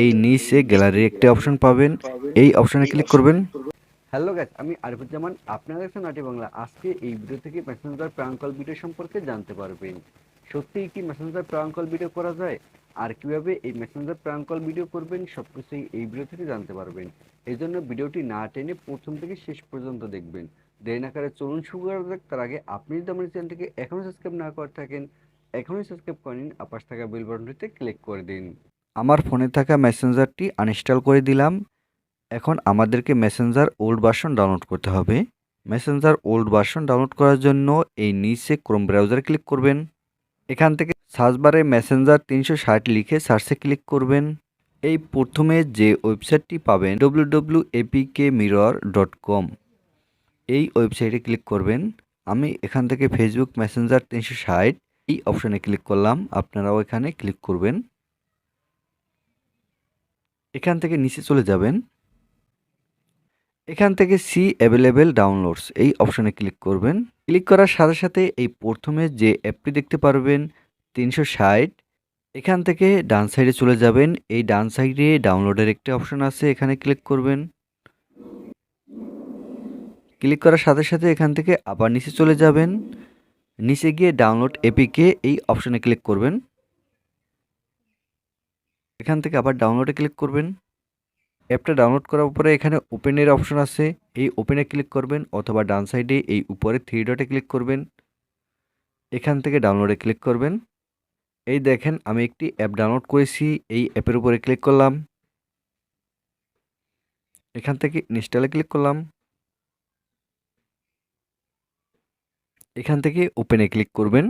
এই নিচে গ্যালারির একটি অপশন পাবেন, এই অপশনে ক্লিক করবেন। হ্যালো গাইস, আমি আরিফুজ্জামান, আপনারা দেখছেন নাটি বাংলা। আজকে এই ভিডিও থেকে মেসেঞ্জার প্রাঙ্ক কল ভিডিও সম্পর্কে জানতে পারবেন। সত্যিই কি মেসেঞ্জার প্রাঙ্ক কল ভিডিও করা যায়, আর কিভাবে এই মেসেঞ্জার প্রাঙ্ক কল ভিডিও করবেন সবকিছুই এই ভিডিও থেকে জানতে পারবেন। এই জন্য ভিডিওটি না টেনে প্রথম থেকে শেষ পর্যন্ত দেখবেন। দেরি না করে চলুন শুরু করা যাক। তার আগে আপনি যদি আমার চ্যানেলটিকে এখনও সাবস্ক্রাইব না করে থাকেন, এখনই সাবস্ক্রাইব করে নিন, আর পাশে থাকা বেল বাটনটিতে ক্লিক করে দিন। আমার ফোনে থাকা মেসেঞ্জারটি আনইনস্টল করে দিলাম। এখন আমাদেরকে মেসেঞ্জার ওল্ড ভার্সন ডাউনলোড করতে হবে। মেসেঞ্জার ওল্ড ভার্সন ডাউনলোড করার জন্য এই নিচে ক্রোম ব্রাউজারে ক্লিক করবেন। এখান থেকে সার্চ বারে মেসেঞ্জার 360 লিখে সার্চে ক্লিক করবেন। এই প্রথমে যে ওয়েবসাইটটি পাবেন www.apkmirror.com, এই ওয়েবসাইটে ক্লিক করবেন। আমি এখান থেকে ফেসবুক মেসেঞ্জার 360 এই অপশনে ক্লিক করলাম, আপনারাও এখানে ক্লিক করবেন। এখান থেকে নিচে চলে যাবেন। এখান থেকে সি অ্যাভেলেবেল ডাউনলোডস এই অপশনে ক্লিক করবেন। ক্লিক করার সাথে সাথে এই প্রথমে যে অ্যাপটি দেখতে পারবেন 360, এখান থেকে ডান সাইডে চলে যাবেন। এই ডান সাইডে ডাউনলোডের একটি অপশন আছে, এখানে ক্লিক করবেন। ক্লিক করার সাথে সাথে এখান থেকে আবার নিচে চলে যাবেন। নিচে গিয়ে ডাউনলোড এপিকে এই অপশনে ক্লিক করবেন। এখান থেকে আবার ডাউনলোডে ক্লিক করবেন। অ্যাপটা ডাউনলোড করার পরে এখানে ওপেনের অপশন আছে, এই ওপেনে ক্লিক করবেন, অথবা ডান সাইডে এই উপরে থ্রি ডটে ক্লিক করবেন। এখান থেকে ডাউনলোডে ক্লিক করবেন। এই দেখেন আমি একটি অ্যাপ ডাউনলোড করেছি, এই অ্যাপের উপরে ক্লিক করলাম। এখান থেকে ইনস্টলে ক্লিক করলাম। এখান থেকে ওপেনে ক্লিক করবেন।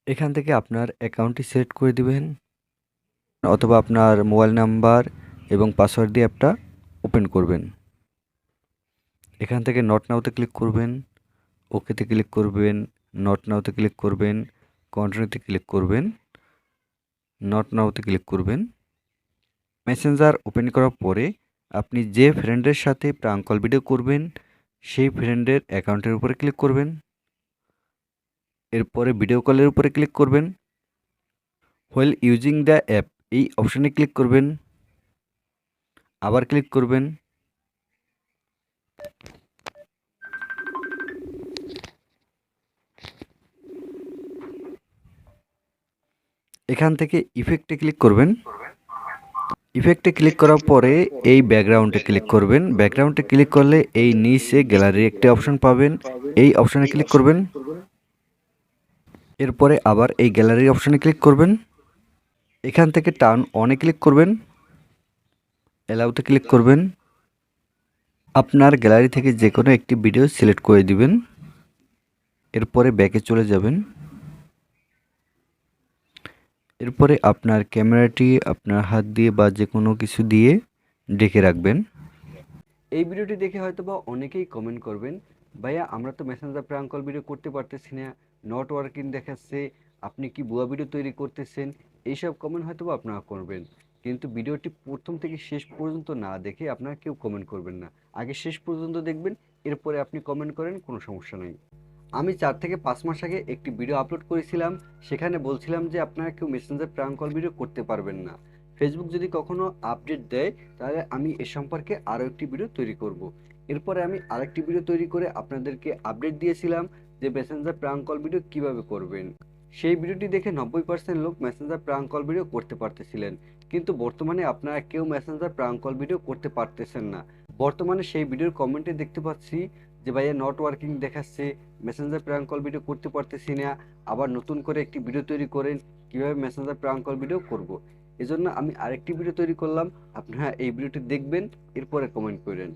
এখান থেকে আপনার অ্যাকাউন্টটি সিলেক্ট করে দিবেন, অথবা আপনার মোবাইল নাম্বার এবং পাসওয়ার্ড দিয়ে অ্যাপটা ওপেন করবেন। এখান থেকে নট নাওতে ক্লিক করবেন, ওকেতে ক্লিক করবেন, নট নাওতে ক্লিক করবেন, কন্টিনিউতে ক্লিক করবেন, নট নাওতে ক্লিক করবেন। মেসেঞ্জার ওপেন করার পরে আপনি যে ফ্রেন্ডের সাথে প্রাঙ্ক কল ভিডিও করবেন সেই ফ্রেন্ডের অ্যাকাউন্টের উপরে ক্লিক করবেন। এরপরে ভিডিও কলের উপরে ক্লিক করবেন। হোয়েল ইউজিং দ্য অ্যাপ এই অপশানে ক্লিক করবেন, আবার ক্লিক করবেন। এখান থেকে ইফেক্টে ক্লিক করবেন। ইফেক্টে ক্লিক করার পরে এই ব্যাকগ্রাউন্ডে ক্লিক করবেন। ব্যাকগ্রাউন্ডে ক্লিক করলে এই নিচে গ্যালারির একটি অপশন পাবেন, এই অপশানে ক্লিক করবেন। এরপরে আবার এই গ্যালারি অপশানে ক্লিক করবেন। এখান থেকে টার্ন অনে ক্লিক করবেন, অ্যালাউতে ক্লিক করবেন। আপনার গ্যালারি থেকে যে কোনো একটি ভিডিও সিলেক্ট করে দিবেন। এরপরে ব্যাকে চলে যাবেন। এরপরে আপনার ক্যামেরাটি আপনার হাত দিয়ে বা যে কোনো কিছু দিয়ে ঢেকে রাখবেন। এই ভিডিওটি দেখে হয়তোবা অনেকেই কমেন্ট করবেন, ভাইয়া আমরা তো মেসেঞ্জার প্রাঙ্ক কল ভিডিও করতে পারতেছি না, নট ওয়ার্কিং দেখাচ্ছে, আপনি কি ভুয়া ভিডিও তৈরি করতেছেন? এইসব কমেন্ট হয়তোবা আপনারা করবেন, কিন্তু ভিডিওটি প্রথম থেকে শেষ পর্যন্ত না দেখে আপনারা কেউ কমেন্ট করবেন না। আগে শেষ পর্যন্ত দেখবেন, এরপরে আপনি কমেন্ট করেন, কোনো সমস্যা নেই। আমি 4 থেকে 5 মাস আগে একটি ভিডিও আপলোড করেছিলাম, সেখানে বলছিলাম যে আপনারা কেউ মেসেঞ্জার প্রাঙ্ক কল ভিডিও করতে পারবেন না। ফেসবুক যদি কখনো আপডেট দেয় তাহলে আমি এ সম্পর্কে আরও একটি ভিডিও তৈরি করব। এরপরে আমি আরেকটি ভিডিও তৈরি করে আপনাদেরকে আপডেট দিয়েছিলাম যে মেসেঞ্জার প্রাঙ্ক কল ভিডিও কিভাবে করবেন। সেই ভিডিওটি দেখে 90% লোক মেসেঞ্জার প্রাঙ্ক কল ভিডিও করতে পারতেছিলেন, কিন্তু বর্তমানে আপনারা কেউ মেসেঞ্জার প্রাঙ্ক কল ভিডিও করতে পারতেছেন না। বর্তমানে সেই ভিডিওর কমেন্টে দেখতে পাচ্ছি যে ভাইয়া নট ওয়ার্কিং দেখাচ্ছে, মেসেঞ্জার প্রাঙ্ক কল ভিডিও করতে পারতেছি না, আবার নতুন করে একটি ভিডিও তৈরি করেন কিভাবে মেসেঞ্জার প্রাঙ্ক কল ভিডিও করব। এজন্য আমি আরেকটি ভিডিও তৈরি করলাম, আপনারা এই ভিডিওটি দেখবেন, এরপরে কমেন্ট করেন।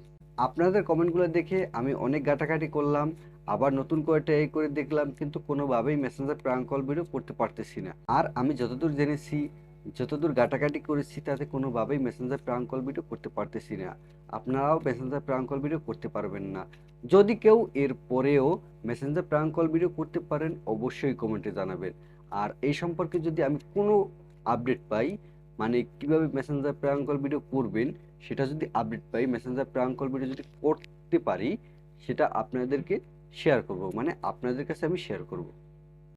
আপনাদের কমেন্টগুলো দেখে আমি অনেক ঘাটাঘাটি করলাম, আবার নতুন করে ট্রাই করে দেখলাম, কিন্তু কোনোভাবেই মেসেঞ্জার প্রাঙ্ক কল ভিডিও করতে পারতেছি না। আর আমি যতদূর জেনেছি, যতদূর ঘাটাঘাটি করেছি, তাতে কোনোভাবেই মেসেঞ্জার প্রাঙ্ক কল ভিডিও করতে পারতেছি না। আপনারাও মেসেঞ্জার প্রাঙ্ক কল ভিডিও করতে পারবেন না। যদি কেউ এর পরেও মেসেঞ্জার প্রাঙ্ক কল ভিডিও করতে পারেন অবশ্যই কমেন্টে জানাবেন। আর এই সম্পর্কে যদি আমি কোনো আপডেট পাই, মানে কিভাবে মেসেঞ্জার প্রাঙ্ক কল ভিডিও করবেন সেটা যদি আপডেট পাই, মেসেঞ্জার প্রাঙ্ক কল ভিডিও যদি করতে পারি, সেটা আপনাদেরকে শেয়ার করব, মানে আপনাদের কাছে আমি শেয়ার করব।